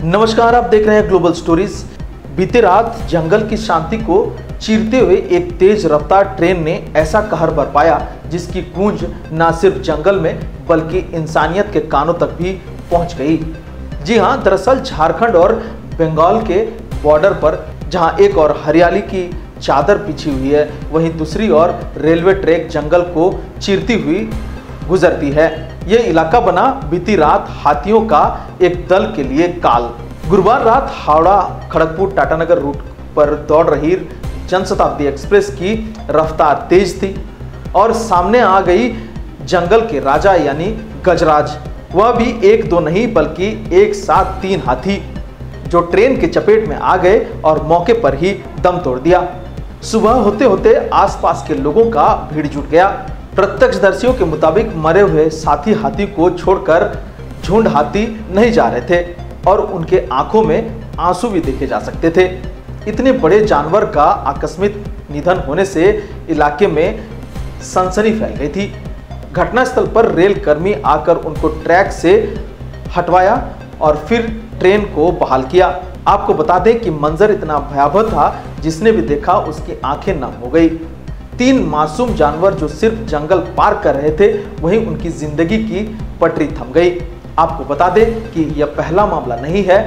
नमस्कार, आप देख रहे हैं ग्लोबल स्टोरीज। बीती रात जंगल की शांति को चीरते हुए एक तेज रफ्तार ट्रेन ने ऐसा कहर बरपाया जिसकी गूंज न सिर्फ जंगल में बल्कि इंसानियत के कानों तक भी पहुंच गई। जी हां, दरअसल झारखंड और बंगाल के बॉर्डर पर जहां एक और हरियाली की चादर बिछी हुई है, वहीं दूसरी ओर रेलवे ट्रैक जंगल को चीरती हुई गुजरती है। यह इलाका बना बीती रात हाथियों का एक दल के लिए काल। गुरुवार रात हावड़ा खड़गपुर टाटानगर रूट पर दौड़ रही जनशताब्दी एक्सप्रेस की रफ्तार तेज थी और सामने आ गई जंगल के राजा यानी गजराज। वह भी एक दो नहीं बल्कि एक साथ 3 हाथी जो ट्रेन के चपेट में आ गए और मौके पर ही दम तोड़ दिया। सुबह होते होते आसपास के लोगों का भीड़ जुट गया। प्रत्यक्षदर्शियों के मुताबिक मरे हुए साथी हाथी को छोड़कर झुंड हाथी नहीं जा रहे थे और उनके आंखों में आंसू भी देखे जा सकते थे। इतने बड़े जानवर का आकस्मिक निधन होने से इलाके में सनसनी फैल गई थी। घटनास्थल पर रेल कर्मी आकर उनको ट्रैक से हटवाया और फिर ट्रेन को बहाल किया। आपको बता दें कि मंजर इतना भयावह था, जिसने भी देखा उसकी आंखें नम हो गई। 3 मासूम जानवर जो सिर्फ जंगल पार कर रहे थे, वहीं उनकी जिंदगी की पटरी थम गई। आपको बता दें कि यह पहला मामला नहीं है।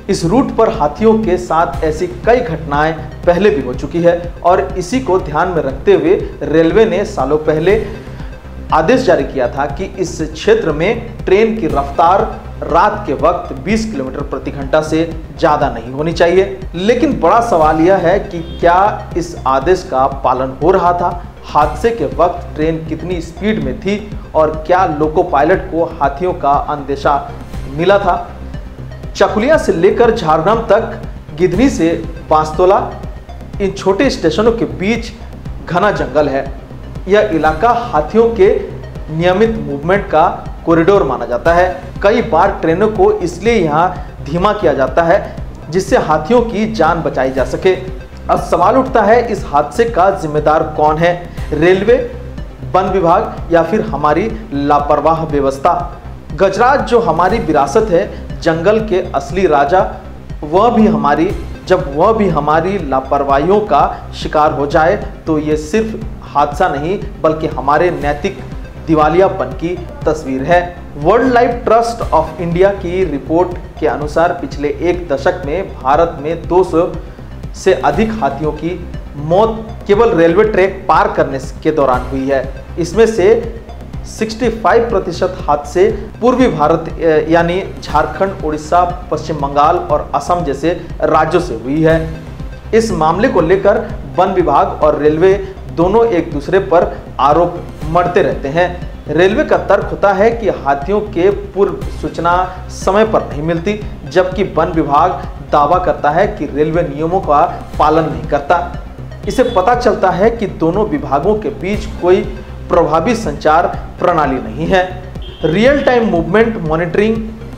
इस रूट पर हाथियों के साथ ऐसी कई घटनाएं पहले भी हो चुकी है और इसी को ध्यान में रखते हुए रेलवे ने सालों पहले आदेश जारी किया था कि इस क्षेत्र में ट्रेन की रफ्तार रात के वक्त 20 किलोमीटर प्रति घंटा से ज्यादा नहीं होनी चाहिए। लेकिन बड़ा सवाल यह है कि क्या इस आदेश का पालन हो रहा था? हादसे के वक्त ट्रेन कितनी स्पीड में थी और क्या लोको पायलट को हाथियों का अंदेशा मिला था? चकुलिया से लेकर झारग्राम तक, गिधनी से बांसतोला, इन छोटे स्टेशनों के बीच घना जंगल है। यह इलाका हाथियों के नियमित मूवमेंट का कॉरिडोर माना जाता है। कई बार ट्रेनों को इसलिए यहाँ धीमा किया जाता है जिससे हाथियों की जान बचाई जा सके। अब सवाल उठता है, इस हादसे का जिम्मेदार कौन है? रेलवे, वन विभाग या फिर हमारी लापरवाह व्यवस्था? गजराज जो हमारी विरासत है, जंगल के असली राजा, जब वह भी हमारी लापरवाहियों का शिकार हो जाए तो ये सिर्फ हादसा नहीं बल्कि हमारे नैतिक दिवालियापन की तस्वीर है। World life trust of India की रिपोर्ट के अनुसार पिछले 1 दशक में भारत में 200 से अधिक हाथियों की मौत केवल रेलवे ट्रैक पार करने के दौरान हुई है। इसमें से 65% हादसे पूर्वी भारत यानी झारखंड, उड़ीसा, पश्चिम बंगाल और असम जैसे राज्यों से हुई है। इस मामले को लेकर वन विभाग और रेलवे दोनों एक दूसरे पर आरोप मढ़ते रहते हैं। रेलवे का तर्क होता है कि हाथियों के पूर्व सूचना समय पर नहीं मिलती, जबकि वन विभाग दावा करता है कि रेलवे नियमों का पालन नहीं करता। इसे पता चलता है कि दोनों विभागों के बीच कोई प्रभावी संचार प्रणाली नहीं है। Real time movement monitoring,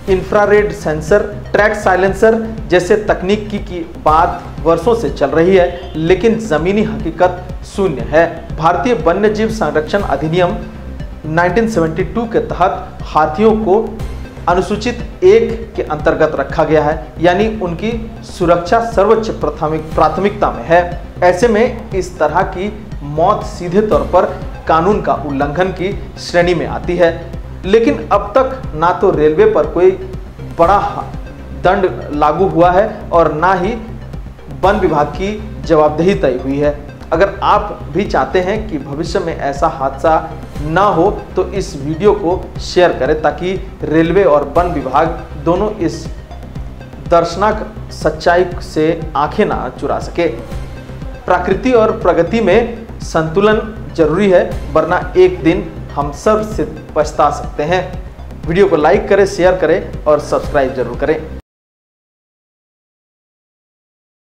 infrared sensor, track silencer जैसे तकनीकी की बात वर्षों से चल रही है, लेकिन जमीनी हकीकत शून्य है। भारतीय वन्यजीव संरक्षण अधिनियम 1972 के तहत हाथियों को अनुसूचित 1 के अंतर्गत रखा गया है, यानी उनकी सुरक्षा सर्वोच्च प्राथमिकता में है। ऐसे में इस तरह की मौत सीधे तौर पर कानून का उल्लंघन की श्रेणी में आती है। लेकिन अब तक ना तो रेलवे पर कोई बड़ा दंड लागू हुआ है और ना ही वन विभाग की जवाबदेही तय हुई है। अगर आप भी चाहते हैं कि भविष्य में ऐसा हादसा ना हो तो इस वीडियो को शेयर करें ताकि रेलवे और वन विभाग दोनों इस दर्शनाक सच्चाई से आंखें ना चुरा सके। प्रकृति और प्रगति में संतुलन जरूरी है, वरना एक दिन हम सब से पछता सकते हैं। वीडियो को लाइक करें, शेयर करें और सब्सक्राइब जरूर करें।